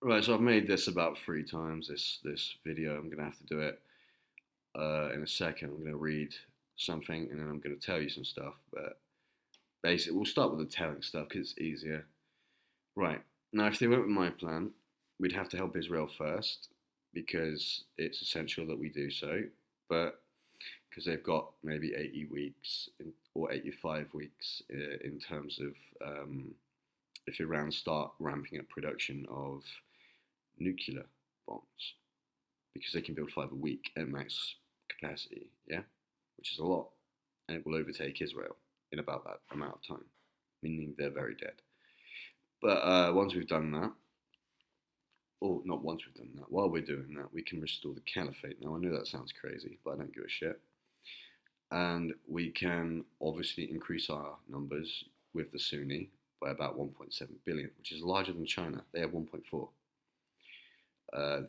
Right, so I've made this about 3 times. This video, I'm gonna have to do it in a second. I'm gonna read something and then I'm gonna tell you some stuff. But basically, we'll start with the telling stuff because it's easier. Right now, if they went with my plan, we'd have to help Israel first because it's essential that we do so. But because they've got maybe 80 weeks or 85 weeks in terms of if Iran start ramping up production of nuclear bombs because they can build 5 a week at max capacity, yeah, which is a lot, and it will overtake Israel in about that amount of time, meaning they're very dead. But once we've done that, or not once we've done that, while we're doing that, we can restore the caliphate. Now I know that sounds crazy, but I don't give a shit. And we can obviously increase our numbers with the Sunni by about 1.7 billion, which is larger than China. They have 1.4.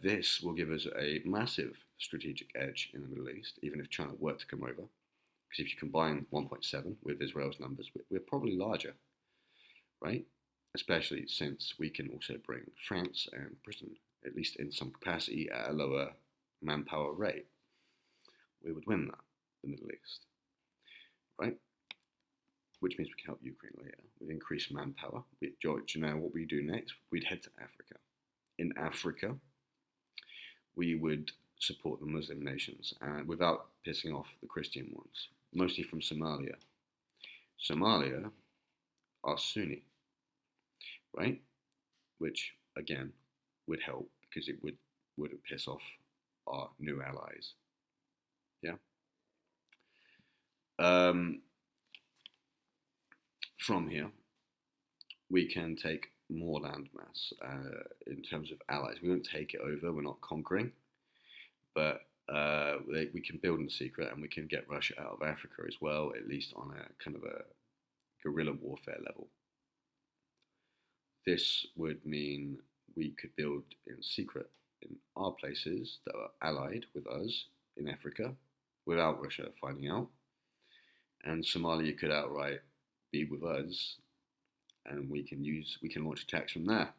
This will give us a massive strategic edge in the Middle East, even if China were to come over. Because if you combine 1.7 with Israel's numbers, we're probably larger, right? Especially since we can also bring France and Britain, at least in some capacity, at a lower manpower rate. We would win that, the Middle East, right? Which means we can help Ukraine later. We've increased manpower. George, you know what we do next? We'd head to Africa. In Africa, we would support the Muslim nations without pissing off the Christian ones, mostly from Somalia. Somalia are Sunni, right? Which again would help because it wouldn't piss off our new allies. Yeah. Um, from here, we can take more landmass in terms of allies. We won't take it over. We're not conquering, but we can build in secret, and we can get Russia out of Africa as well, at least on a kind of a guerrilla warfare level. This would mean we could build in secret in our places that are allied with us in Africa without Russia finding out, and Somalia could outright be with us, and we can launch attacks from there.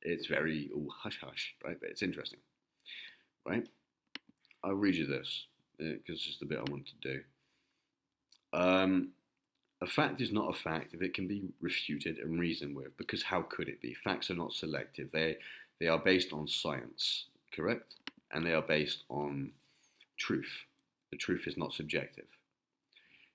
It's very all hush hush, right? But it's interesting, right? I'll read you this because it's just the bit I want to do. Um, a fact is not a fact if it can be refuted and reasoned with, because how could it be? Facts are not selective. They are based on science, correct? And they are based on truth. The truth is not subjective.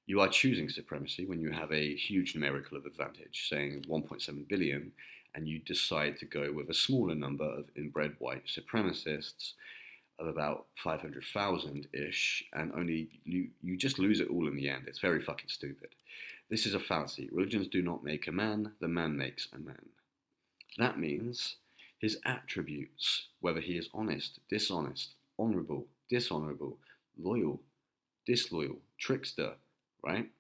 You are choosing supremacy when you have a huge numerical advantage, saying 1.7 billion, and you decide to go with a smaller number of inbred white supremacists of about 500,000 ish, and only you just lose it all in the end. It's very fucking stupid. This is a fallacy. Religions do not make a man, the man makes a man. That means his attributes, whether he is honest, dishonest, honorable, dishonorable, loyal, disloyal, trickster, right?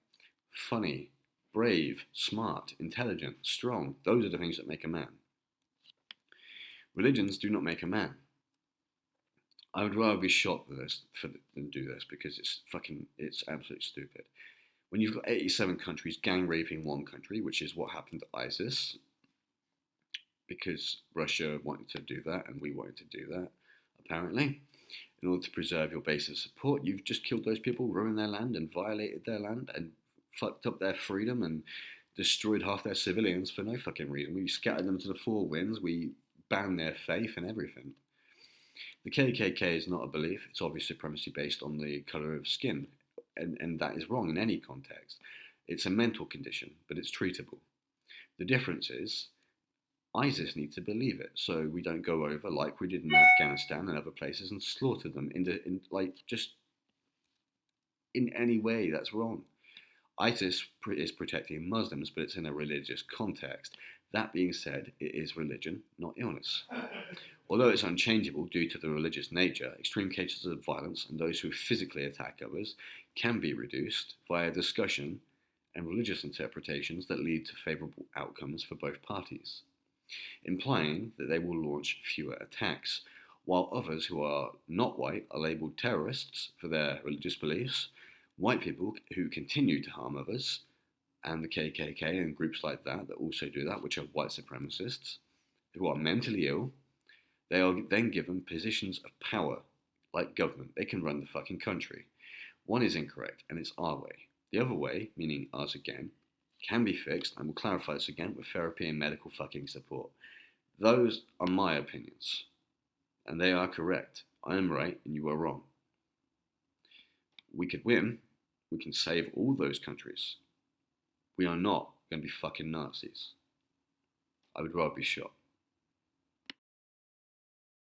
Funny, brave, smart, intelligent, strong. Those are the things that make a man. Religions do not make a man. I would rather be shot than do this because it's absolutely stupid. When you've got 87 countries gang raping one country, which is what happened to ISIS, because Russia wanted to do that and we wanted to do that, apparently, in order to preserve your base of support, you've just killed those people, ruined their land and violated their land and fucked up their freedom and destroyed half their civilians for no fucking reason. We scattered them to the four winds, we banned their faith and everything. The KKK is not a belief, it's obvious supremacy based on the colour of skin, and that is wrong in any context. It's a mental condition, but it's treatable. The difference is ISIS need to believe it, so we don't go over like we did in Afghanistan and other places and slaughter them just in any way that's wrong. ISIS is protecting Muslims, but it's in a religious context. That being said, it is religion, not illness. Although it's unchangeable due to the religious nature, extreme cases of violence and those who physically attack others can be reduced via discussion and religious interpretations that lead to favourable outcomes for both parties, implying that they will launch fewer attacks, while others who are not white are labelled terrorists for their religious beliefs. White people who continue to harm others, and the KKK and groups like that also do that, which are white supremacists, who are mentally ill, they are then given positions of power, like government. They can run the fucking country. One is incorrect, and it's our way. The other way, meaning ours again, can be fixed, and we'll clarify this again, with therapy and medical fucking support. Those are my opinions, and they are correct. I am right, and you are wrong. We could win. We can save all those countries. We are not going to be fucking Nazis. I would rather be shot.